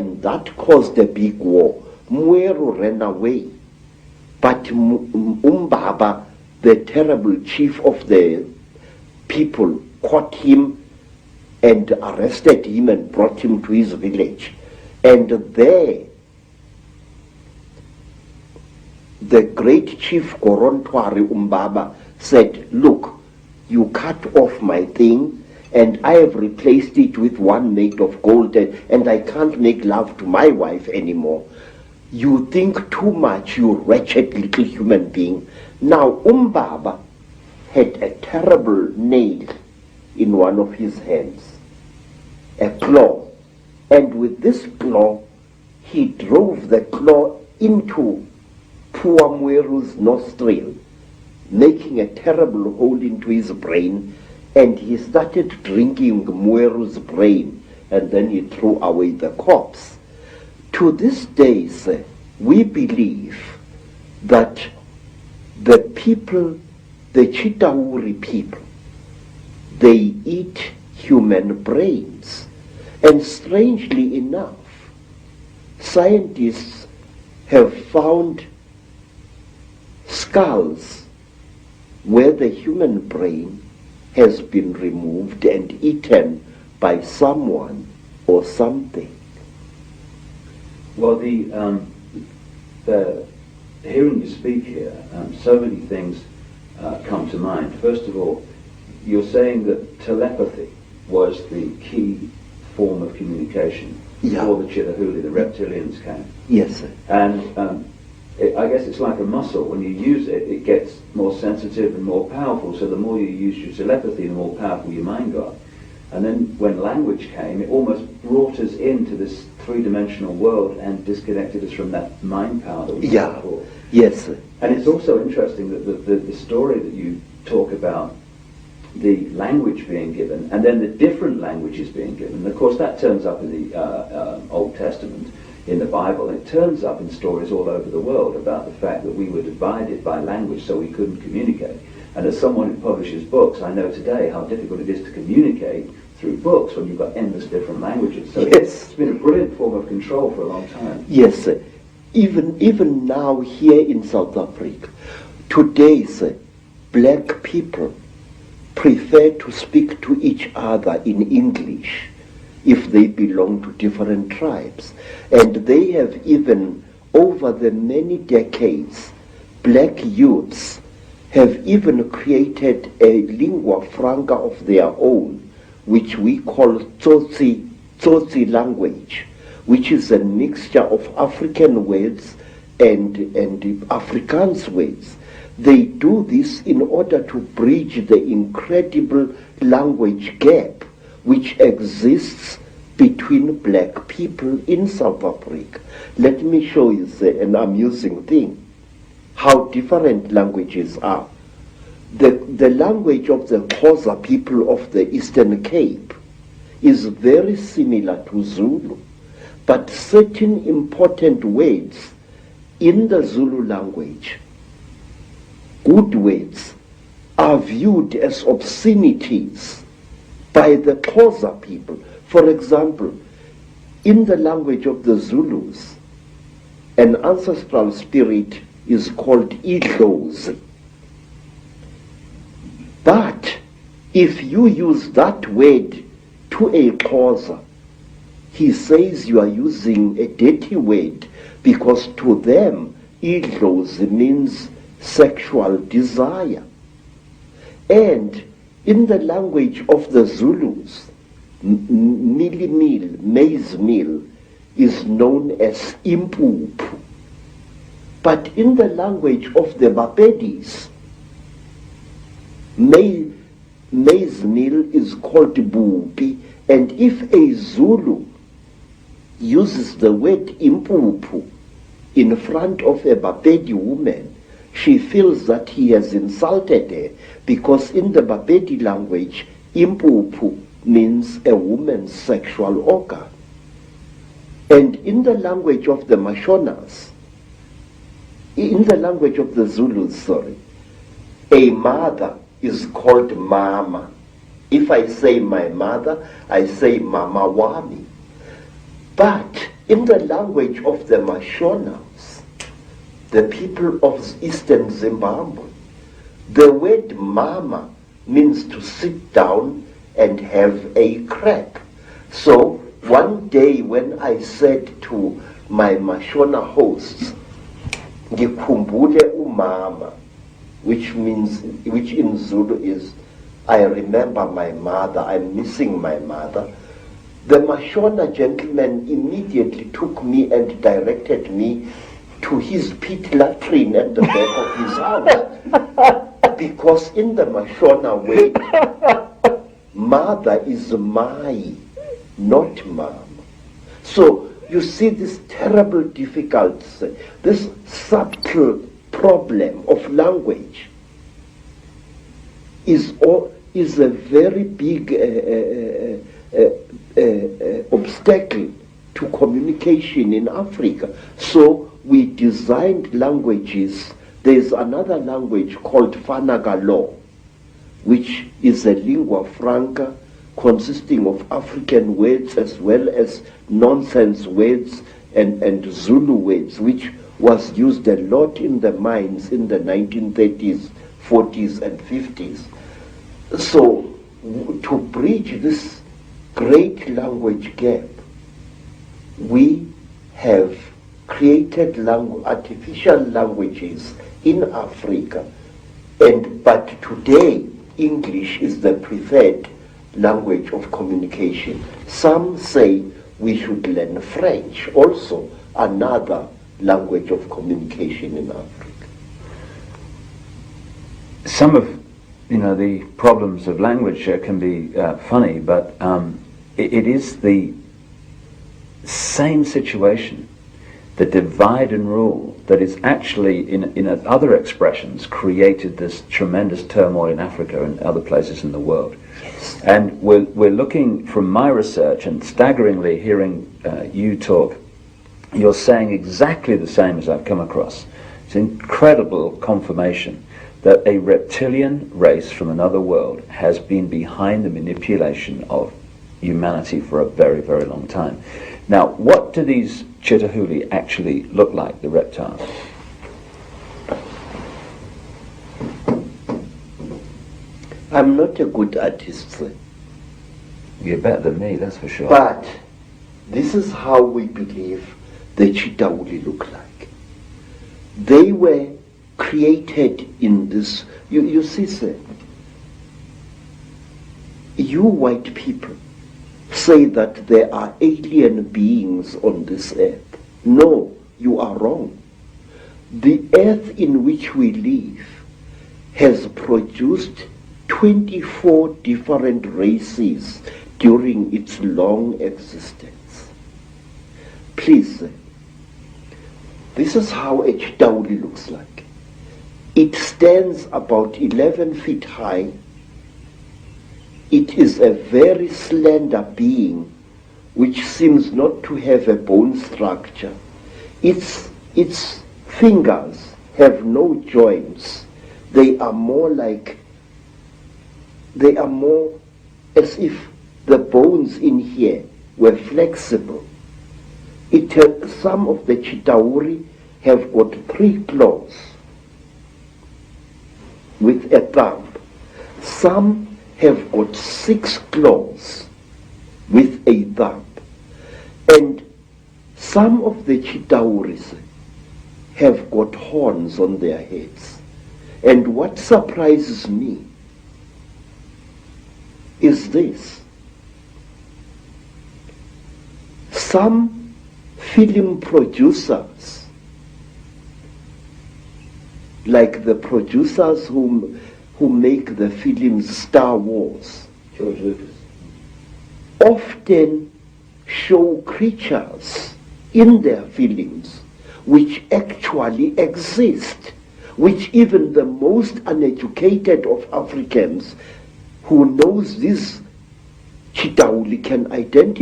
and that caused a big war. Mweru ran away, but Umbaba, the terrible chief of the people, caught him and arrested him and brought him to his village. And there, the great chief Korontwari Umbaba said, look, you cut off my thing, and I have replaced it with one made of gold, and I can't make love to my wife anymore. You think too much, you wretched little human being. Now Umbaba had a terrible nail in one of his hands, a claw, and with this claw he drove the claw into poor Mweru's nostril, making a terrible hole into his brain, and he started drinking Mweru's brain, and then he threw away the corpse. To this day, sir, we believe that the people, the Chitauri people, they eat human brains. And strangely enough, scientists have found skulls where the human brain has been removed and eaten by someone or something. Well, hearing you speak here, so many things come to mind. First of all, you're saying that telepathy was the key form of communication before the Chitahuli, the reptilians came. Yes, sir. And I guess it's like a muscle. When you use it, it gets more sensitive and more powerful. So the more you use your telepathy, the more powerful your mind got. And then when language came, it almost brought us into this three-dimensional world and disconnected us from that mind power that we had before. Yes, sir. And it's also interesting that the story that you talk about, the language being given, and then the different languages being given. And of course, that turns up in the Old Testament, in the Bible. It turns up in stories all over the world about the fact that we were divided by language, so we couldn't communicate. And as someone who publishes books, I know today how difficult it is to communicate through books when you've got endless different languages. So yes. It's been a brilliant form of control for a long time. Yes, sir. Even now here in South Africa, today, sir, black people prefer to speak to each other in English if they belong to different tribes. And they have even, over the many decades, black youths have even created a lingua franca of their own, which we call Tsotsi language, which is a mixture of African words and Afrikaans words. They do this in order to bridge the incredible language gap which exists between black people in South Africa. Let me show you an amusing thing, how different languages are. The language of the Xhosa people of the Eastern Cape is very similar to Zulu, but certain important words in the Zulu language, good words, are viewed as obscenities by the Xhosa people. For example, in the language of the Zulus, an ancestral spirit is called Idlozi. But if you use that word to a Xhosa, he says you are using a dirty word, because to them, Idlozi means sexual desire. And in the language of the Zulus, maize meal, is known as Impupu. But in the language of the Bapedis, maize meal is called Bupi, and if a Zulu uses the word Impupu in front of a Bapedi woman, she feels that he has insulted her, because in the Bapedi language, Impupu means a woman's sexual organ. And in the language of the Mashonas, in the language of the Zulus, a mother is called Mama. If I say my mother, I say Mama Wami. But in the language of the Mashonas, the people of eastern Zimbabwe, the word mama means to sit down and have a crack. So one day when I said to my Mashona hosts, ngikhumbule umama, which in Zulu is, I remember my mother, I'm missing my mother, the Mashona gentleman immediately took me and directed me to his pit latrine at the back of his house. Because in the Mashona way, mother is mai, not mom. So you see this terrible difficulty, this subtle problem of language is a very big obstacle to communication in Africa. So we designed languages. There's another language called Fanagalo, which is a lingua franca consisting of African words as well as nonsense words and Zulu words, which was used a lot in the mines in the 1930s, 40s, and 50s. So to bridge this great language gap, we have created artificial languages in Africa, but today English is the preferred language of communication. Some say we should learn French, also another language of communication in Africa. Some of the problems of language can be funny, but it is the same situation, the divide and rule, that is actually, in other expressions, created this tremendous turmoil in Africa and other places in the world. Yes. And we're looking, from my research, and staggeringly hearing you talk, you're saying exactly the same as I've come across. It's incredible confirmation that a reptilian race from another world has been behind the manipulation of humanity for a very, very long time. Now, what do these Chitahuli actually look like, the reptiles? I'm not a good artist, You're better than me, that's for sure. but this is how we believe the Chitahuli look like. They were created in this, you see, sir, you white people say that there are alien beings on this earth. No, you are wrong. The earth in which we live has produced 24 different races during its long existence. Please, sir, this is how a Chitahuli looks like. It stands about 11 feet high. It is a very slender being which seems not to have a bone structure. Its fingers have no joints. They are more as if the bones in here were flexible. Some of the Chitauri have got 3 claws with a thumb. Some have got 6 claws with a thumb. And some of the Chitauris have got horns on their heads. And what surprises me is this. Some film producers, like the producers who make the films Star Wars, George Lucas, often show creatures in their films which actually exist, which even the most uneducated of Africans who knows this Chitahuli can identify.